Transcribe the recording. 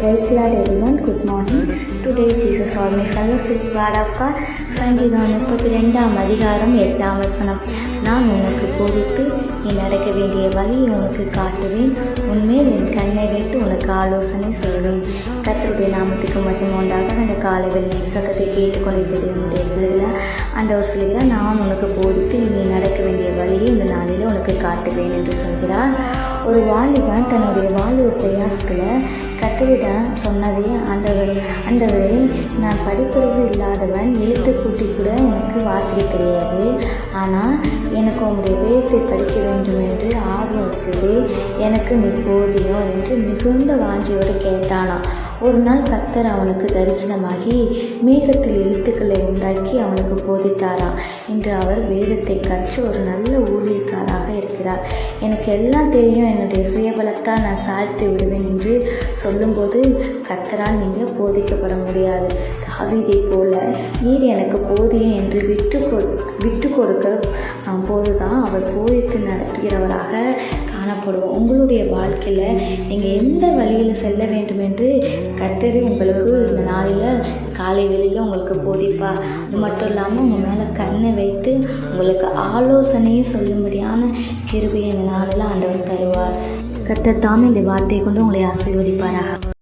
Praise the Lord everyone, good morning. Today Jesus or my fellowship word of God, சங்கீதம் 32 அதிகாரம் 8 வசனம். நான் உனக்கு போதித்து நீ நடக்க வேண்டிய வழியை உனக்கு காட்டுவேன், உன்மேல் என் கண்ணை வைத்து உனக்கு ஆலோசனை சொல்வேன். கர்த்தருடைய நாமத்துக்கு மகிமை உண்டாக அந்த காலை வேளையின் சத்தத்தை கேட்டுக்கொண்டிருக்கிறது என்னுடைய பிள்ளைகளை ஆண்டவர் சொல்கிறார், நான் உனக்கு போதித்து நீ நடக்க வேண்டிய வழியை இந்த நாளில் உனக்கு காட்டுவேன் என்று சொல்கிறார். ஒரு வாலிபன் தன்னுடைய வாலிப பிரயாசத்தில் கர்த்தரிடம் சொன்னதே, ஆண்டவரே நான் படிப்பறிவு இல்லாதவன், எழுத்து கூட்டி கூட எனக்கு வாசிக்க தெரியாது, ஆனால் எனக்கு உங்களுடைய வேதத்தை படிக்க வேண்டும் என்று ஆர்வம் இருக்குது, எனக்கு நீ போதியும் என்று மிகுந்த வாஞ்சியோடு கேட்டானாம். ஒரு நாள் கர்த்தர் அவனுக்கு தரிசனமாகி மேகத்தில் எழுத்துக்களை உண்டாக்கி அவனுக்கு போதித்தாராம். இன்று அவர் வேதத்தை கற்று ஒரு நல்ல ஊழியக்காராக இருக்கிறார். எனக்கு எல்லாம் தெரியும், என்னுடைய சுயபலத்தால் நான் சாதித்து விடுவேன் என்று சொல்லும்போது கர்த்தரால் நீங்கள் போதிக்கப்பட முடியாது. தாவீதை போல நீர் எனக்கு போதியும் என்று விட்டு கொடுக்க போதுதான் அவர் போதித்து நடத்துகிறவராக காணப்படுவோம். உங்களுடைய வாழ்க்கையில் நீங்கள் எந்த வழியில் செல்ல வேண்டும் என்று கர்த்தர் உங்களுக்கு இந்த நாளில் காலை வேளையில் உங்களுக்கு போதிப்பா. அது மட்டும் இல்லாமல் உங்கள் மேலே கண்ணை வைத்து உங்களுக்கு ஆலோசனையும் சொல்லும்படியான கிருபையை இந்த நாளில் ஆண்டவர் தருவார். கர்த்தர் தாமே இந்த வார்த்தையை கொண்டு உங்களை ஆசீர்வதிப்பாராக.